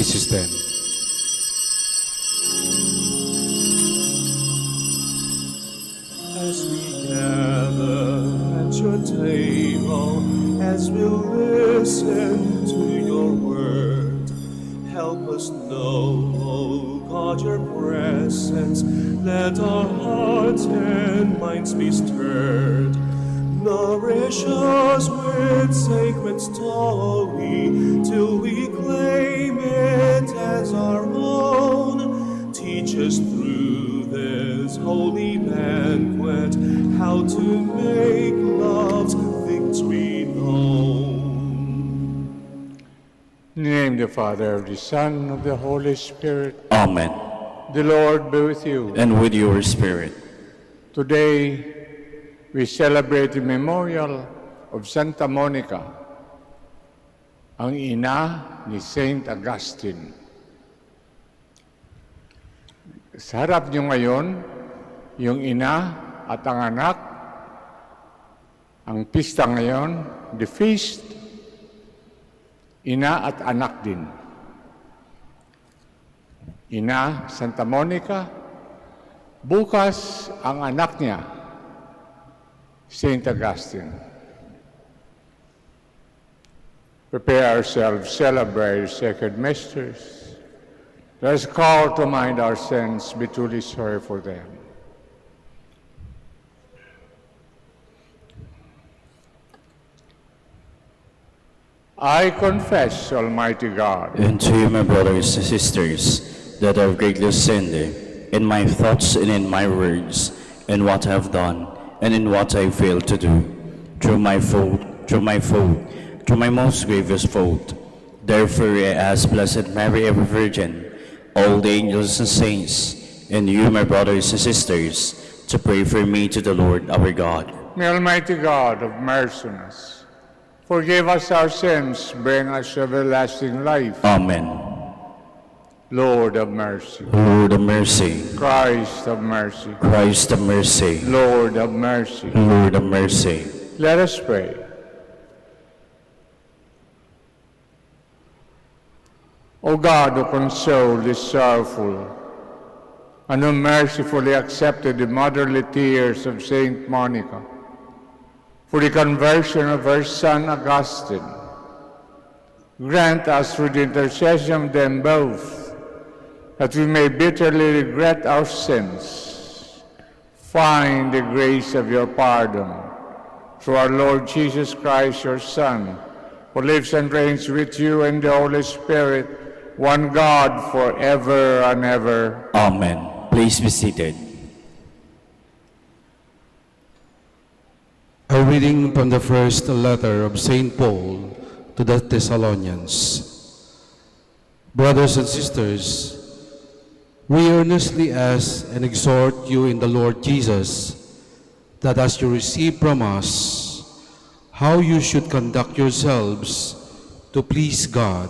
Please stand. As we gather at your table, as we listen to your word, help us know, O God, your presence. Let our hearts and minds be stirred. Nourish us with sacred story till we claim it as our own. Teach us through this holy banquet how to make love's victory known. In the name of the Father, of the Son, of the Holy Spirit. Amen. The Lord be with you. And with your spirit. Today, we celebrate the memorial of Santa Monica, ang ina ni Saint Augustine. Sa harap niyo ngayon, yung ina at ang anak, ang pista ngayon, the feast, ina at anak din. Ina, Santa Monica, bukas ang anak niya, Saint Augustine. Prepare ourselves, celebrate sacred mysteries. Let us call to mind our sins, be truly sorry for them. I confess, Almighty God, And to you, my brothers and sisters, that I have greatly sinned in my thoughts and in my words, in what I have done and in what I failed to do, through my most grievous fault. Therefore I ask Blessed Mary, ever Virgin, all the angels and saints, and you, my brothers and sisters, to pray for me to the Lord our God. may Almighty God have mercy on us. Forgive us our sins, bring us everlasting life. Amen. Lord have mercy. Lord of mercy. Christ have mercy. Christ of mercy. Lord have mercy. Lord of mercy. Let us pray. O God, who consoled the sorrowful and who mercifully accepted the motherly tears of Saint Monica for the conversion of her son Augustine, grant us through the intercession of them both that we may bitterly regret our sins, find the grace of your pardon, through our Lord Jesus Christ, your Son, who lives and reigns with you and the Holy Spirit, one God, forever and ever. Amen. Please be seated. A reading from the first letter of St. Paul to the Thessalonians. Brothers and sisters, we earnestly ask and exhort you in the Lord Jesus that as you receive from us how you should conduct yourselves to please God,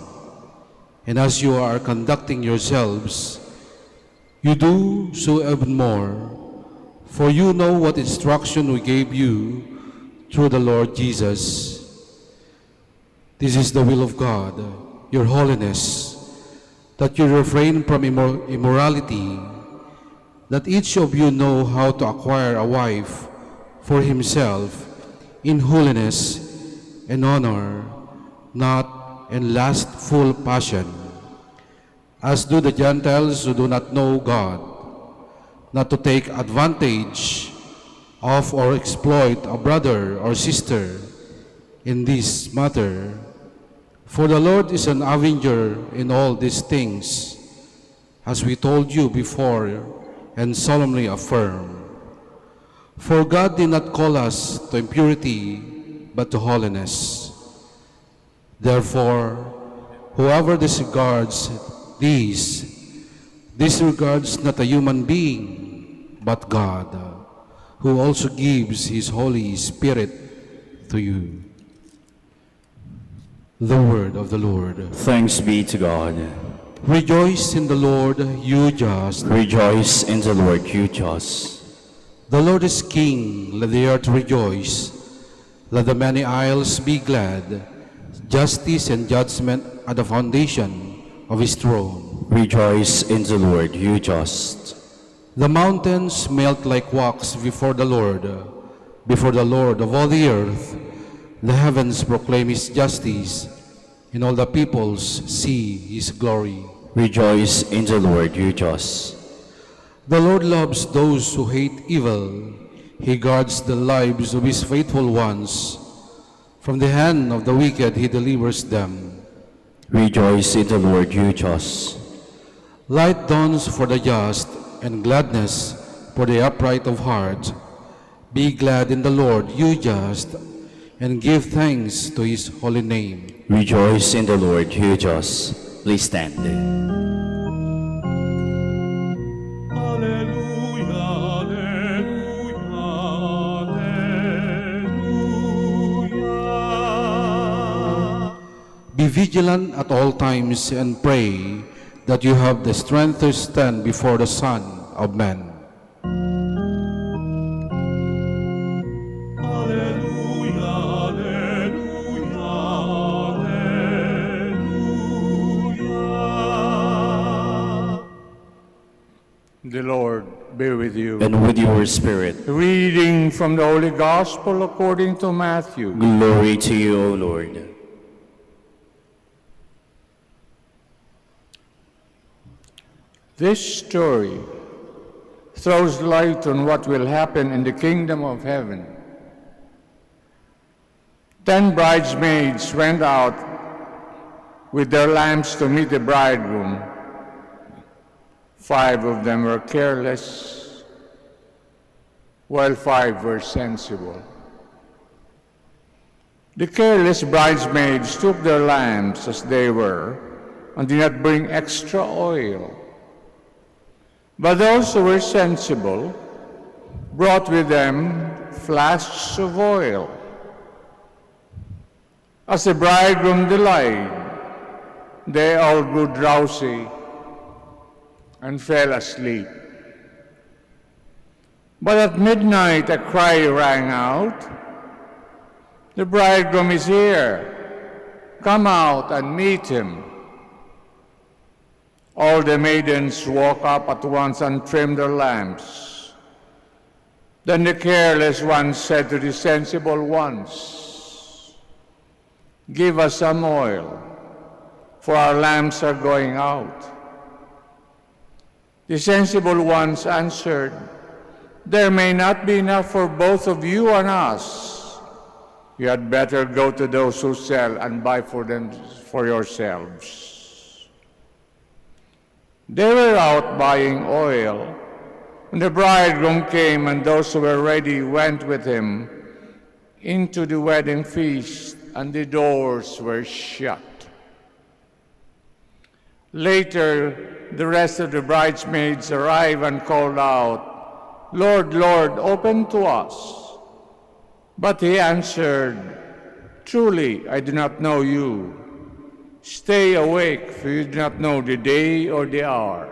and as you are conducting yourselves, you do so even more, for you know what instruction we gave you through the Lord Jesus. This is the will of God, your holiness, that you refrain from immorality, that each of you know how to acquire a wife for himself in holiness and honor, not in lustful passion, as do the Gentiles who do not know God, not to take advantage of or exploit a brother or sister in this matter. For the Lord is an avenger in all these things, as we told you before and solemnly affirm. For God did not call us to impurity, but to holiness. Therefore, whoever disregards these, disregards not a human being, but God, who also gives His Holy Spirit to you. The word of the Lord. Thanks be to God. Rejoice in the Lord, you just. Rejoice in the Lord, you just. The Lord is King, let the earth rejoice. Let the many isles be glad. Justice and judgment are the foundation of his throne. Rejoice in the Lord, you just. The mountains melt like wax before the Lord of all the earth. The heavens proclaim his justice, and all the peoples see his glory. Rejoice in the Lord, you just. The Lord loves those who hate evil. He guards the lives of his faithful ones. From the hand of the wicked he delivers them. Rejoice in the Lord, you just. Light dawns for the just, and gladness for the upright of heart. Be glad in the Lord, you just, and give thanks to his holy name. Rejoice in the Lord, you just. Please stand. Alleluia, alleluia, alleluia. Be vigilant at all times and pray that you have the strength to stand before the Son of Man. Alleluia, alleluia, alleluia. The Lord be with you. And with your spirit. Reading from the Holy Gospel according to Matthew. Glory to you, O Lord. This story throws light on what will happen in the kingdom of heaven. 10 bridesmaids went out with their lamps to meet the bridegroom. 5 of them were careless, while 5 were sensible. The careless bridesmaids took their lamps as they were and did not bring extra oil. But those who were sensible brought with them flasks of oil. As the bridegroom delayed, they all grew drowsy and fell asleep. But at midnight a cry rang out, "The bridegroom is here! Come out and meet him!" All the maidens woke up at once and trimmed their lamps. Then the careless ones said to the sensible ones, "Give us some oil, for our lamps are going out." The sensible ones answered, "There may not be enough for both of you and us. You had better go to those who sell and buy for them for yourselves." They were out buying oil, and the bridegroom came, and those who were ready went with him into the wedding feast, and the doors were shut. Later, the rest of the bridesmaids arrived and called out, "Lord, Lord, open to us." But he answered, "Truly, I do not know you. Stay awake, for you do not know the day or the hour."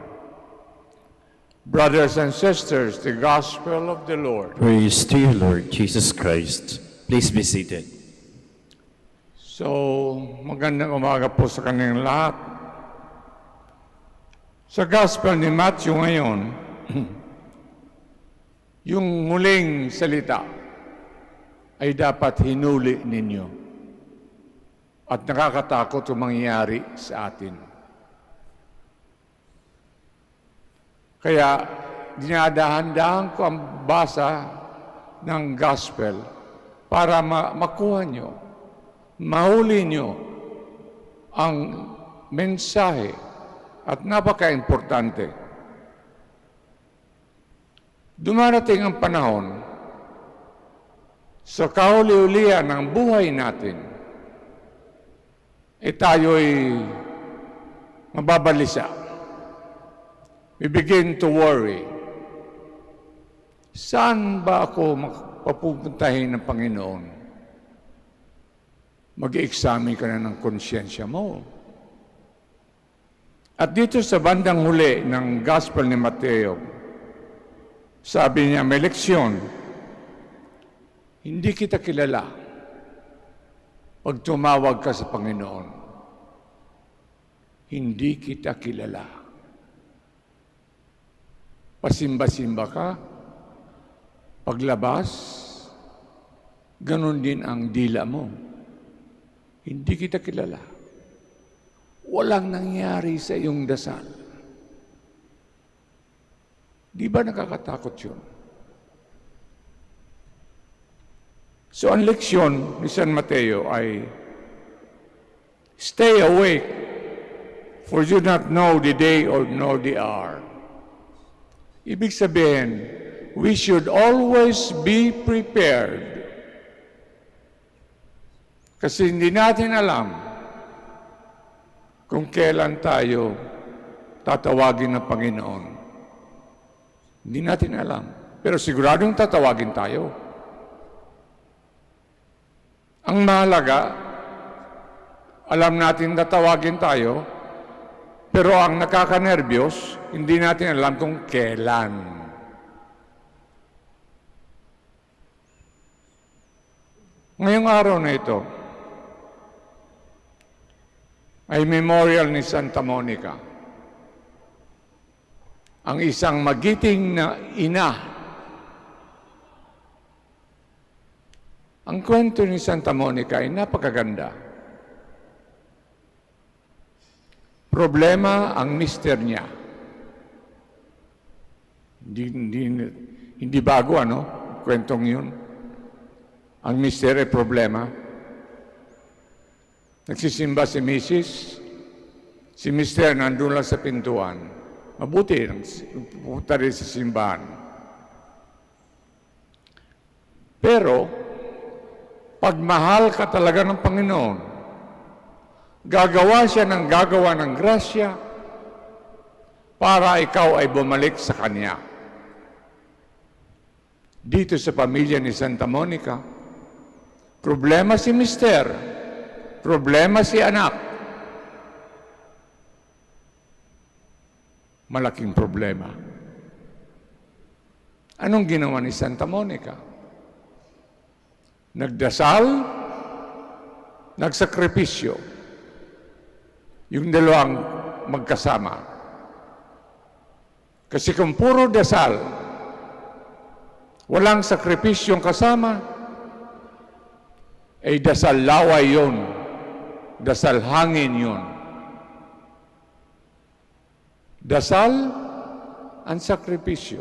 Brothers and sisters, the Gospel of the Lord. Praise to you, Lord Jesus Christ. Please be seated. So, magandang umaga po sa kanilang lahat. Sa Gospel ni Matthew ngayon, yung muling salita ay dapat hinuli ninyo. At nakakatakot ang mangyayari sa atin. Kaya dinadahan-dahan ko ang basa ng gospel para makuha nyo, mahuli nyo ang mensahe at napaka-importante. Dumarating ang panahon sa kauli-ulian ng buhay natin, tayo'y mababalisa. We begin to worry. Saan ba ako papupuntahin ng Panginoon? Mag-i-examine ka na ng konsyensya mo. At dito sa bandang huli ng Gospel ni Mateo, sabi niya, may leksyon. Hindi kita kilala pag tumawag ka sa Panginoon. hindi kita kilala. Pasimba-simba ka, paglabas, ganon din ang dila mo. Hindi kita kilala. Walang nangyari sa iyong dasal. Di ba nakakatakot yun? So ang leksyon ni San Mateo ay, stay awake, for you not know the day or know the hour. Ibig sabihin, we should always be prepared. Kasi hindi natin alam kung kailan tayo tatawagin ng Panginoon. Hindi natin alam. Pero siguradong tatawagin tayo. Ang mahalaga, alam natin tatawagin tayo, pero ang nakakanerbiyos, hindi natin alam kung kailan. Ngayong araw na ito, ay memorial ni Santa Monica, ang isang magiting na ina. Ang kwento ni Santa Monica ay napakaganda. Problema ang mister niya. Hindi bago, ano? Kwentong yun. Ang mister ay problema. Nagsisimba si Mrs. Si mister nandun lang sa pintuan. Mabuti, pupunta rin sa simbahan. Pero, pag mahal ka talaga ng Panginoon, gagawa siya ng grasya para ikaw ay bumalik sa Kanya. Dito sa pamilya ni Santa Monica, problema si mister, problema si anak. Malaking problema. Anong ginawa ni Santa Monica? Nagdasal, nagsakripisyo. Yung dalawang magkasama. Kasi kung puro dasal, walang sakripisyong kasama, ay dasal laway yun, dasal hangin yun. Dasal ang sakripisyo.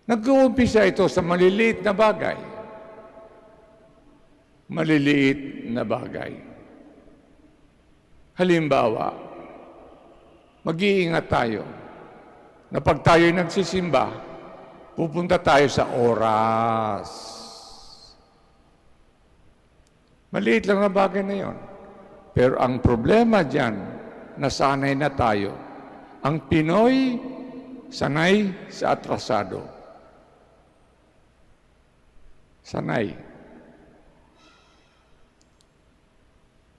Nag-uumpisa ito sa maliliit na bagay. Maliliit na bagay. Halimbawa, mag-iingat tayo na pag tayo'y nagsisimba, pupunta tayo sa oras. Maliit lang na bagay na yon. Pero ang problema dyan, nasanay na tayo. Ang Pinoy, sanay sa atrasado. Sanay.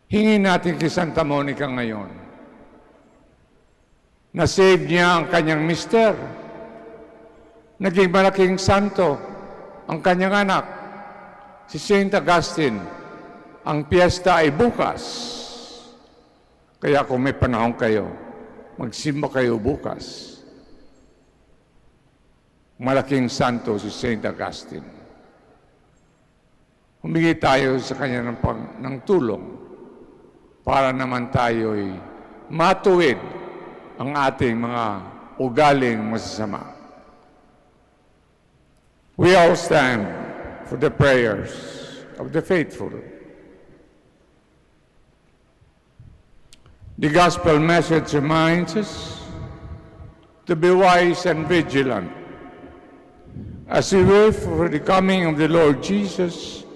Hingin natin kay Santa Monica ngayon. Na-save niya ang kanyang mister. Naging malaking santo ang kanyang anak, si Saint Augustine. Ang piyesta ay bukas. Kaya kung may panahon kayo, magsimba kayo bukas. Malaking santo si Saint Augustine. Humingi tayo sa kanya ng tulong para naman tayo'y matuwid ang ating mga ugaling masasama. We all stand for the prayers of the faithful. The gospel message reminds us to be wise and vigilant as we wait for the coming of the Lord Jesus.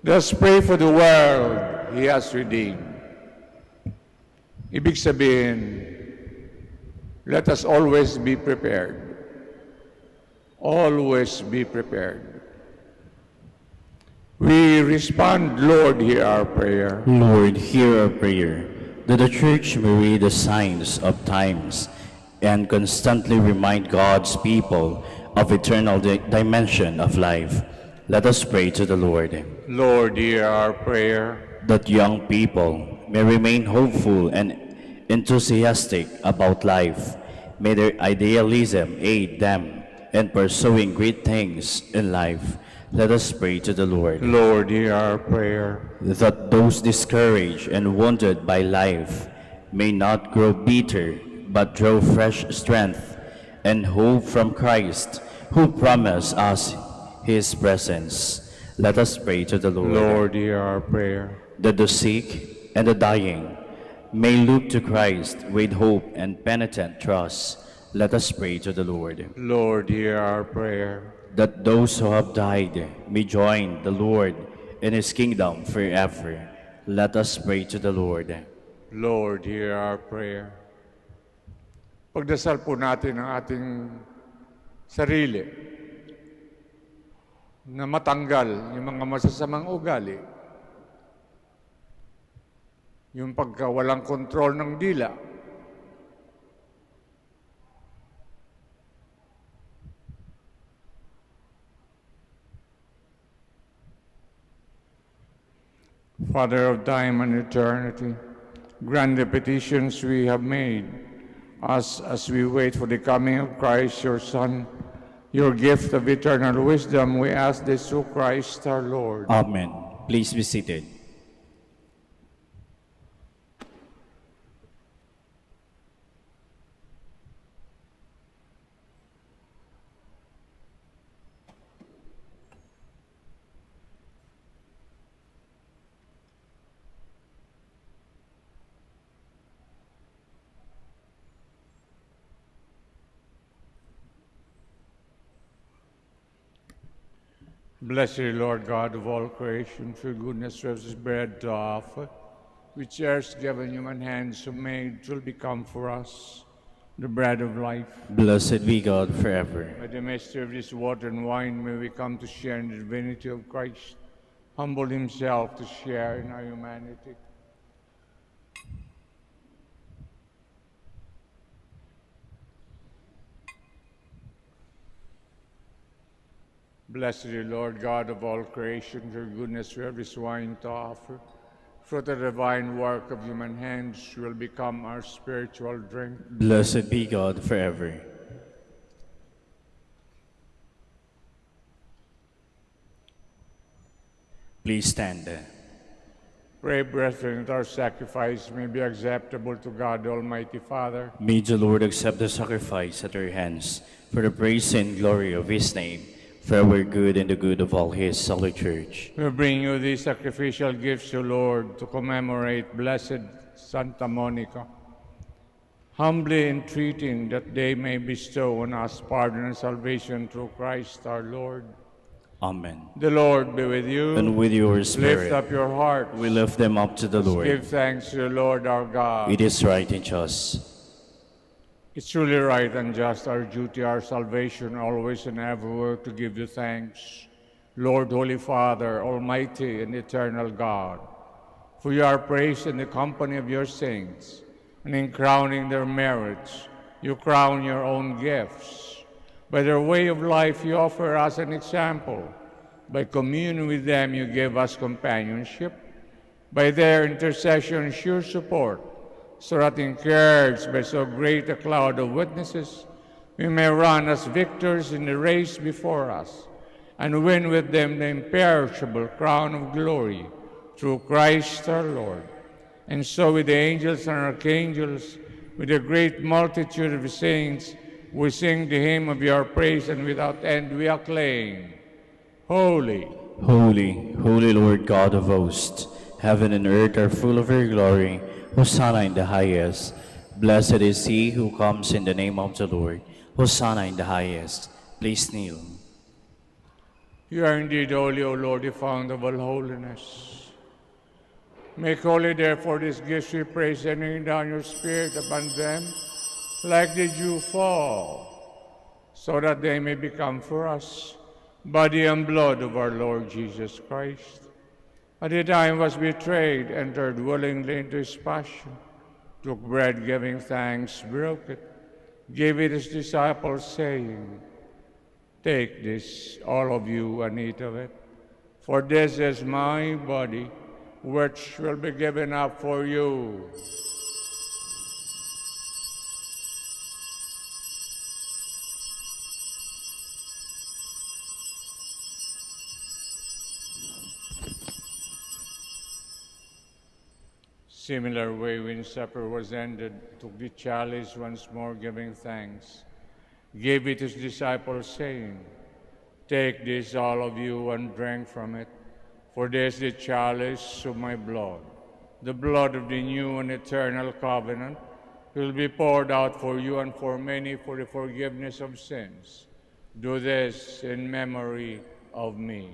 Let's pray for the world He has redeemed. Ibig sabihin, let us always be prepared. Always be prepared. We respond, Lord, hear our prayer. Lord, hear our prayer, that the Church may read the signs of times and constantly remind God's people of eternal dimension of life. Let us pray to the Lord. Lord, hear our prayer. That young people may remain hopeful and enthusiastic about life. May their idealism aid them in pursuing great things in life. Let us pray to the Lord. Lord, hear our prayer. That those discouraged and wounded by life may not grow bitter, but draw fresh strength and hope from Christ, who promised us his presence. Let us pray to the Lord. Lord, hear our prayer. That the sick and the dying may look to Christ with hope and penitent trust. Let us pray to the Lord. Lord, hear our prayer. That those who have died may join the Lord in his kingdom forever. Let us pray to the Lord. Lord, hear our prayer. Pagdasal po natin ang ating sarili na matanggal yung mga masasamang ugali, yung pagkawalang kontrol ng dila, Father of time and eternity, grant the petitions we have made, as we wait for the coming of Christ, your Son, your gift of eternal wisdom. We ask this through Christ our Lord. Amen. Please be seated. Blessed Lord God of all creation, for goodness serves as bread to offer, which heirs given human hands have made, will become for us the bread of life. Blessed be God forever. By the mystery of this water and wine, may we come to share in the divinity of Christ, humble himself to share in our humanity. Blessed the Lord God of all creation, for goodness we have this wine to offer. For the divine work of human hands will become our spiritual drink. Blessed be God forever. Please stand. Pray, brethren, that our sacrifice may be acceptable to God, Almighty Father. May the Lord accept the sacrifice at our hands for the praise and glory of his name, for our good and the good of all his holy church. We bring you these sacrificial gifts, O Lord, to commemorate Blessed Santa Monica, humbly entreating that they may bestow on us pardon and salvation through Christ our Lord. Amen. The Lord be with you. And with your spirit, Lift up your heart. we lift them up to the Lord. Give thanks to the Lord our God. It is right and just. It's truly right and just, our duty, our salvation, always and everywhere to give you thanks, Lord, Holy Father, Almighty and eternal God. For you are praised in the company of your saints, and in crowning their merits, you crown your own gifts. By their way of life, you offer us an example. By communion with them, you give us companionship. By their intercession, sure support, so that encouraged by so great a cloud of witnesses, we may run as victors in the race before us, and win with them the imperishable crown of glory, through Christ our Lord. And so with the angels and archangels, with a great multitude of saints, we sing the hymn of your praise, and without end we acclaim, Holy, Holy, holy Lord God of hosts, heaven and earth are full of your glory. Hosanna in the highest. Blessed is he who comes in the name of the Lord. Hosanna in the highest. Please kneel. you are indeed holy, O Lord, the fount of all holiness. Make holy, therefore, these gifts, we pray, sending down your Spirit upon them, like the dew fall, so that they may become for us body and blood of our Lord Jesus Christ. At the time was betrayed, entered willingly into his passion, took bread, giving thanks, broke it, gave it his disciples, saying, Take this, all of you, and eat of it, for this is my body, which will be given up for you. Similar way, when supper was ended, took the chalice once more, giving thanks, gave it to his disciples, saying, "Take this, all of you, and drink from it, for this is the chalice of my blood, the blood of the new and eternal covenant, will be poured out for you and for many for the forgiveness of sins. Do this in memory of me."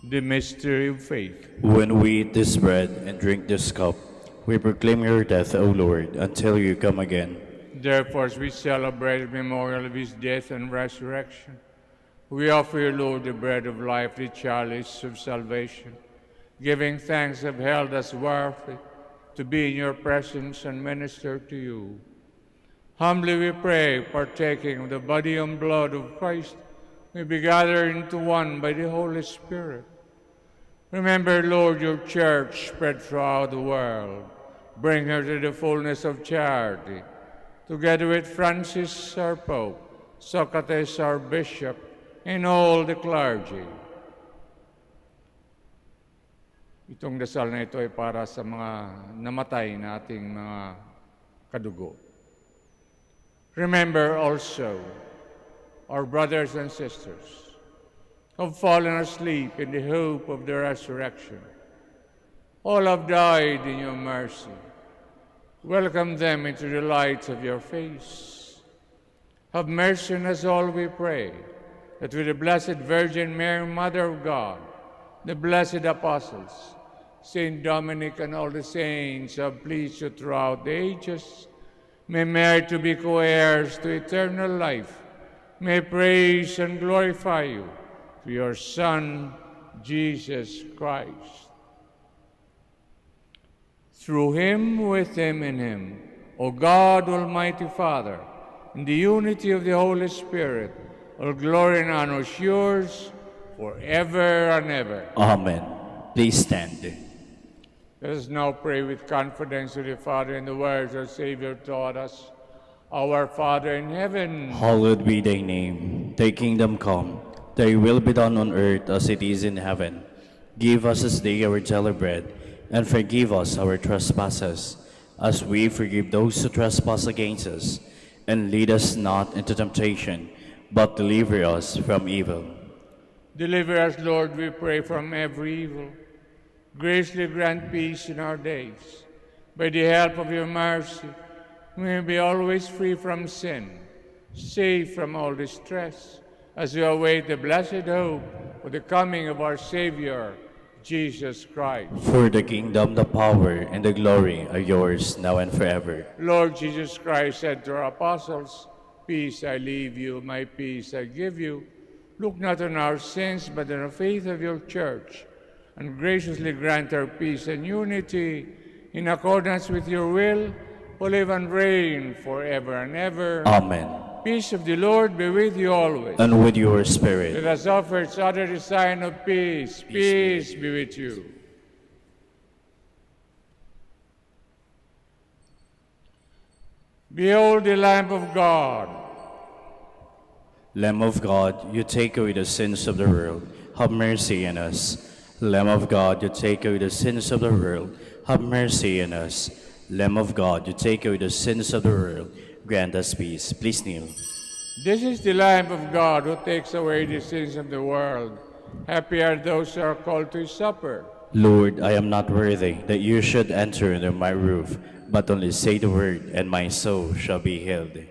The mystery of faith. When we eat this bread and drink this cup, we proclaim your death, O Lord, until you come again. Therefore, as we celebrate the memorial of his death and resurrection, we offer you, Lord, the bread of life, the chalice of salvation, giving thanks have held us worthy to be in your presence and minister to you. Humbly we pray, partaking of the body and blood of Christ, may be gathered into one by the Holy Spirit. Remember, Lord, your church spread throughout the world. Bring her to the fullness of charity, together with Francis, our Pope, Socrates, our Bishop, and all the clergy. Itong dasal na ito ay para sa mga namatay na ating mga kadugo. Remember also our brothers and sisters who have fallen asleep in the hope of the resurrection. All have died in your mercy. Welcome them into the light of your face. Have mercy on us all, we pray, that with the Blessed Virgin Mary, Mother of God, the blessed apostles, Saint Dominic, and all the saints have pleased you throughout the ages, may merit to be co-heirs to eternal life, may praise and glorify you through your Son, Jesus Christ. Through him, with him, in him, O God, Almighty Father, in the unity of the Holy Spirit, all glory and honor is yours forever and ever. Amen. Please stand. Let us now pray with confidence to the Father in the words our Savior taught us. Our Father in heaven, Hallowed be thy name. Thy kingdom come. Thy will be done on earth as it is in heaven. Give us this day our daily bread, and forgive us our trespasses, as we forgive those who trespass against us. And lead us not into temptation, but deliver us from evil. deliver us, Lord, we pray, from every evil. Graciously grant peace in our days. By the help of your mercy, we may be always free from sin, safe from all distress, as we await the blessed hope for the coming of our Savior, Jesus Christ. For the kingdom, the power, and the glory are yours now and forever. Lord Jesus Christ said to our apostles, "Peace I leave you, my peace I give you. Look not on our sins, but on the faith of your church, and graciously grant our peace and unity in accordance with your will, who live and reign forever and ever." Amen. Peace of the Lord be with you always. And with your spirit. Let us offer each other the sign of peace. Peace be with you. Behold the Lamb of God. Lamb of God, you take away the sins of the world. Have mercy on us. Lamb of God, you take away the sins of the world. Have mercy on us. Lamb of God, you take away the sins of the world. Grant us peace. Please kneel. This is the Lamb of God who takes away the sins of the world. Happy are those who are called to his supper. Lord, I am not worthy that you should enter under my roof, but only say the word, and my soul shall be healed.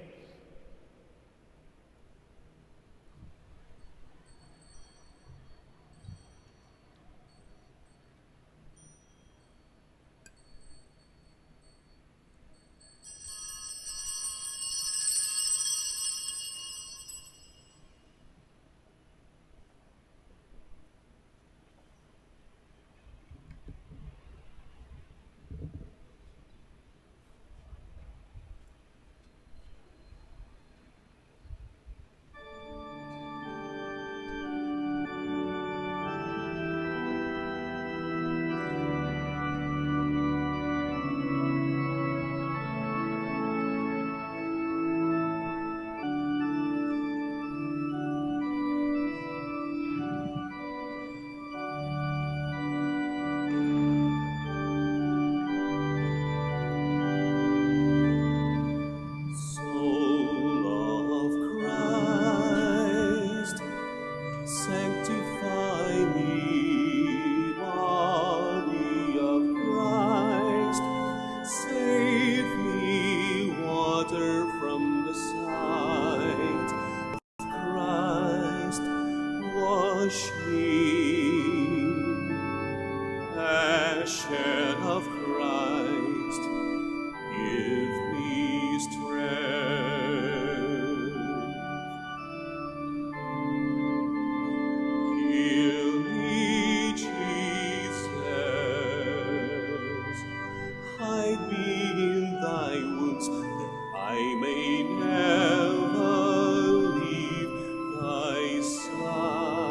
wash me. Passion of Christ, give me strength. Heal me, Jesus. Hide me in thy wounds, that I may never leave thy side.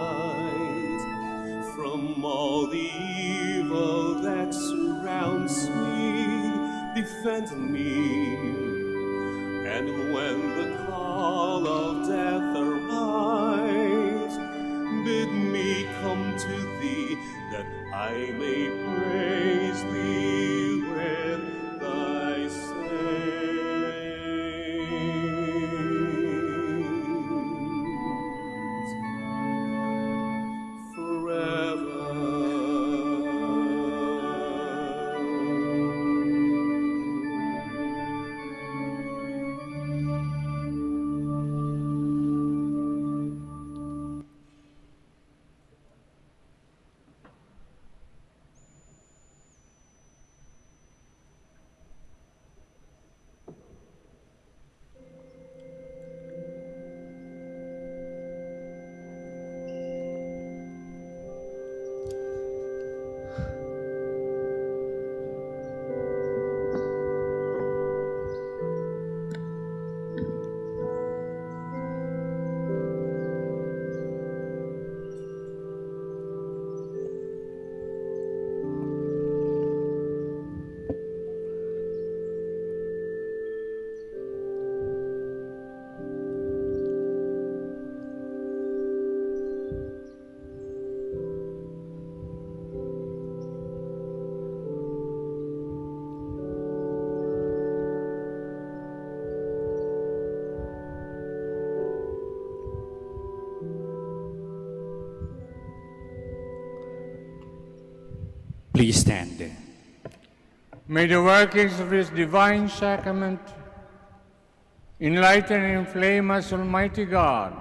From all the evil that surrounds me, defend me. And when the call of death arrives, bid me come to thee, that I may praise thee with thy saints forever. Please stand. May the workings of this divine sacrament enlighten and inflame us, Almighty God,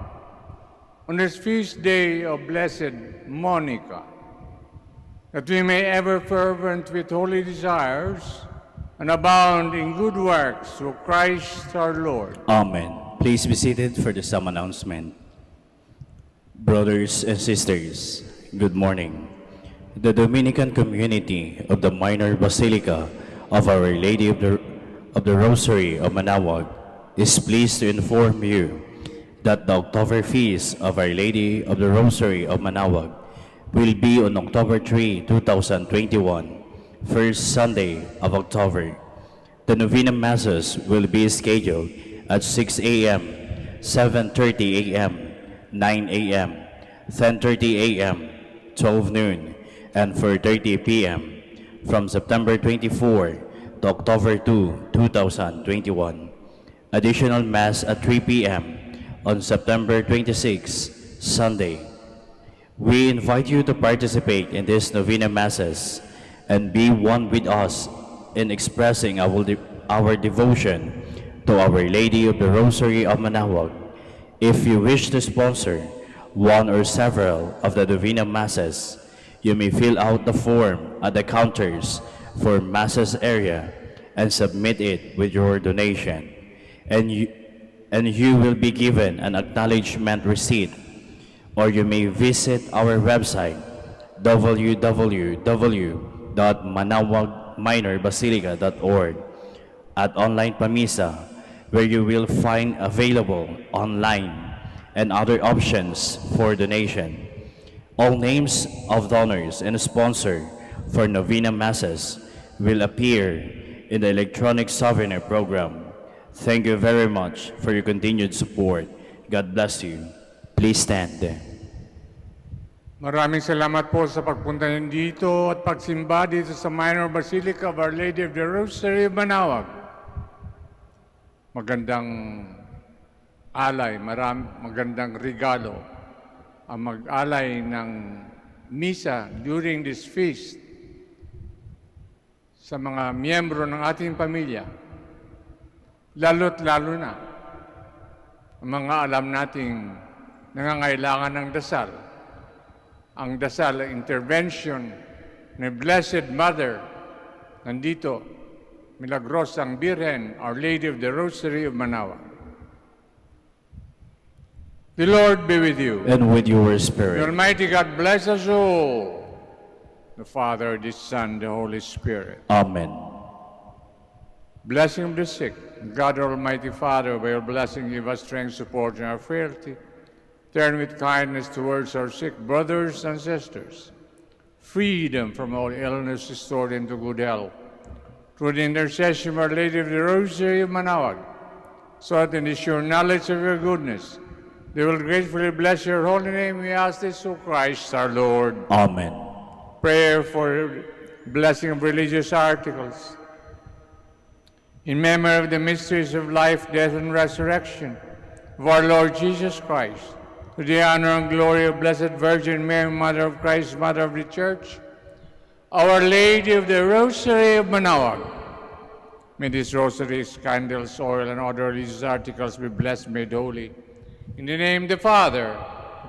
on this feast day of Blessed Monica, that we may ever fervent with holy desires and abound in good works through Christ our Lord. Amen. Please be seated for the psalm announcement. Brothers and sisters, good morning. The Dominican community of the Minor Basilica of Our Lady of the Rosary of Manaoag is pleased to inform you that the October feast of Our Lady of the Rosary of Manaoag will be on October 3, 2021, first Sunday of October. The Novena Masses will be scheduled at 6 a.m., 7:30 a.m., 9 a.m., 10:30 a.m., 12 noon, and 4:30 p.m. from September 24 to October 2, 2021. Additional Mass at 3 p.m. on September 26, Sunday. We invite you to participate in these Novena Masses and be one with us in expressing our devotion to Our Lady of the Rosary of Manaoag. If you wish to sponsor one or several of the Novena Masses, you may fill out the form at the counters for Masses area and submit it with your donation. And you will be given an acknowledgement receipt, or you may visit our website www.manaoagminorbasilica.org at Online Pamisa, where you will find available online and other options for donation. All names of donors and sponsors for Novena Masses will appear in the electronic souvenir program. Thank you very much for your continued support. God bless you. Please stand. Maraming salamat po sa pagpunta niyo dito at pagsimba dito sa Minor Basilica of Our Lady of the Rosary of Manaoag. Magandang alay, magandang regalo ang mag-alay ng misa during this feast sa mga miyembro ng ating pamilya, lalo't lalo na ang mga alam nating nangangailangan ng dasal ang dasal, intervention ni Blessed Mother, nandito, Milagrosang Birhen, Our Lady of the Rosary of Manaoag. The Lord be with you. And with your The spirit. Almighty God bless us all. The Father, the Son, the Holy Spirit. Amen. Blessing of the sick. God Almighty Father, by your blessing, give us strength, support in our frailty. Turn with kindness towards our sick brothers and sisters. Free them from all illness, restore them to good health. Through the intercession of Our Lady of the Rosary of Manaoag, so that in the sure knowledge of your goodness, they will gratefully bless your holy name. We ask this through Christ our Lord. Amen. Prayer for blessing of religious articles. In memory of the mysteries of life, death, and resurrection of our Lord Jesus Christ, to the honor and glory of Blessed Virgin Mary, Mother of Christ, Mother of the Church, Our Lady of the Rosary of Manaoag. May these rosaries, candles, oil, and other religious articles be blessed, made holy. In the name of the Father,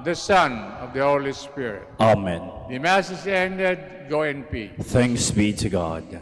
the Son, of the Holy Spirit. Amen. The Mass is ended. Go in peace. Thanks be to God.